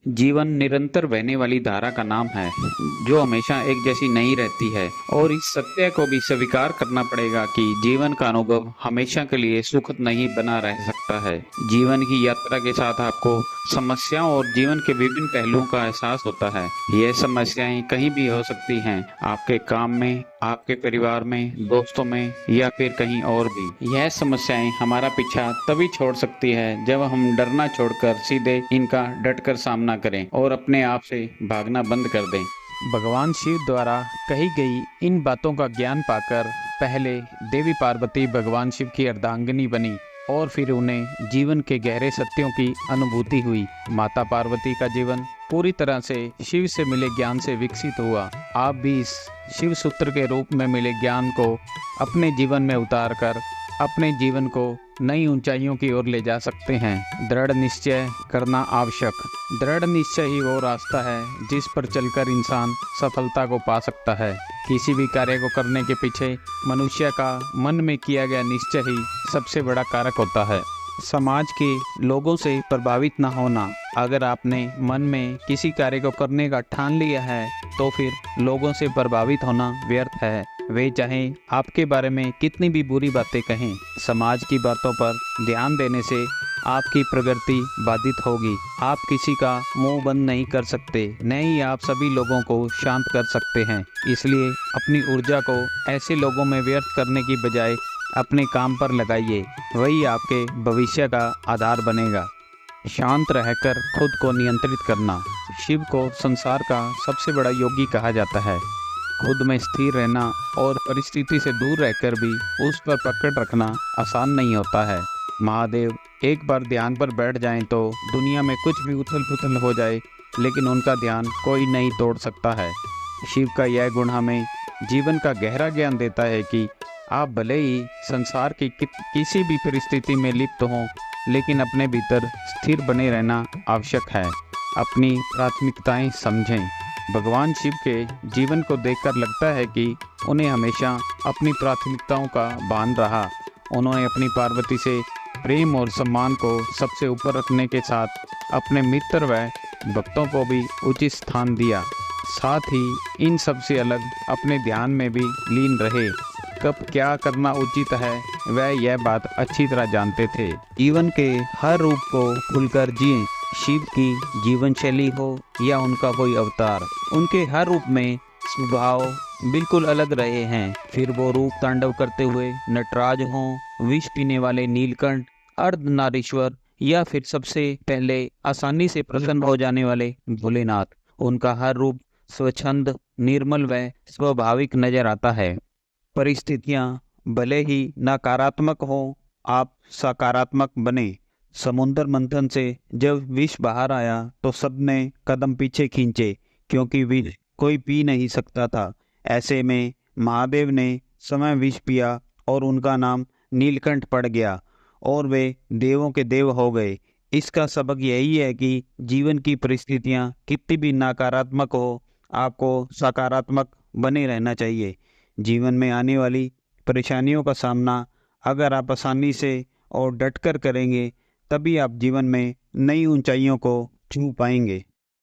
जीवन निरंतर बहने वाली धारा का नाम है, जो हमेशा एक जैसी नहीं रहती है। और इस सत्य को भी स्वीकार करना पड़ेगा कि जीवन का अनुभव हमेशा के लिए सुखद नहीं बना रह सकता है। जीवन की यात्रा के साथ आपको समस्याओं और जीवन के विभिन्न पहलुओं का एहसास होता है। यह समस्याएं कहीं भी हो सकती हैं, आपके काम में, आपके परिवार में, दोस्तों में या फिर कहीं और भी। यह समस्याएं हमारा पीछा तभी छोड़ सकती है जब हम डरना छोड़कर सीधे इनका डटकर सामना करें और अपने आप से भागना बंद कर दें। भगवान शिव द्वारा कही गई इन बातों का ज्ञान पाकर पहले देवी पार्वती भगवान शिव की अर्धांगिनी बनी और फिर उन्हें जीवन के गहरे सत्यों की अनुभूति हुई। माता पार्वती का जीवन पूरी तरह से शिव से मिले ज्ञान से विकसित हुआ। आप भी इस शिव सूत्र के रूप में मिले ज्ञान को अपने जीवन में उतार कर अपने जीवन को नई ऊंचाइयों की ओर ले जा सकते हैं। दृढ़ निश्चय करना आवश्यक। दृढ़ निश्चय ही वो रास्ता है जिस पर चलकर इंसान सफलता को पा सकता है। किसी भी कार्य को करने के पीछे मनुष्य का मन में किया गया निश्चय ही सबसे बड़ा कारक होता है। समाज के लोगों से प्रभावित न होना। अगर आपने मन में किसी कार्य को करने का ठान लिया है तो फिर लोगों से प्रभावित होना व्यर्थ है। वे चाहे आपके बारे में कितनी भी बुरी बातें कहें, समाज की बातों पर ध्यान देने से आपकी प्रगति बाधित होगी। आप किसी का मुंह बंद नहीं कर सकते, न ही आप सभी लोगों को शांत कर सकते हैं। इसलिए अपनी ऊर्जा को ऐसे लोगों में व्यर्थ करने की बजाय अपने काम पर लगाइए, वही आपके भविष्य का आधार बनेगा। शांत रहकर खुद को नियंत्रित करना। शिव को संसार का सबसे बड़ा योगी कहा जाता है। खुद में स्थिर रहना और परिस्थिति से दूर रहकर भी उस पर पकड़ रखना आसान नहीं होता है। महादेव एक बार ध्यान पर बैठ जाएं तो दुनिया में कुछ भी उथल पुथल हो जाए, लेकिन उनका ध्यान कोई नहीं तोड़ सकता है। शिव का यह गुण हमें जीवन का गहरा ज्ञान देता है कि आप भले ही संसार की किसी भी परिस्थिति में लिप्त हों, लेकिन अपने भीतर स्थिर बने रहना आवश्यक है। अपनी प्राथमिकताएं समझें। भगवान शिव के जीवन को देखकर लगता है कि उन्हें हमेशा अपनी प्राथमिकताओं का भान रहा। उन्होंने अपनी पार्वती से प्रेम और सम्मान को सबसे ऊपर रखने के साथ अपने मित्र व भक्तों को भी उचित स्थान दिया। साथ ही इन सब से अलग अपने ध्यान में भी लीन रहे। कब क्या करना उचित है वह यह बात अच्छी तरह जानते थे। जीवन के हर रूप को खुलकर जिएं। शिव की जीवन शैली हो या उनका कोई अवतार, उनके हर रूप में स्वभाव बिल्कुल अलग रहे हैं। फिर वो रूप तांडव करते हुए नटराज हों, विष पीने वाले नीलकंठ, अर्धनारीश्वर या फिर सबसे पहले आसानी से प्रसन्न हो जाने वाले भोलेनाथ, उनका हर रूप स्वच्छंद, निर्मल व स्वाभाविक नजर आता है। परिस्थितियां भले ही नकारात्मक हो, आप सकारात्मक बने। समुद्र मंथन से जब विष बाहर आया तो सबने कदम पीछे खींचे, क्योंकि विष कोई पी नहीं सकता था। ऐसे में महादेव ने समय विष पिया और उनका नाम नीलकंठ पड़ गया और वे देवों के देव हो गए। इसका सबक यही है कि जीवन की परिस्थितियां कितनी भी नकारात्मक हो, आपको सकारात्मक बने रहना चाहिए। जीवन में आने वाली परेशानियों का सामना अगर आप आसानी से और डटकर करेंगे, तभी आप जीवन में नई ऊंचाइयों को छू पाएंगे।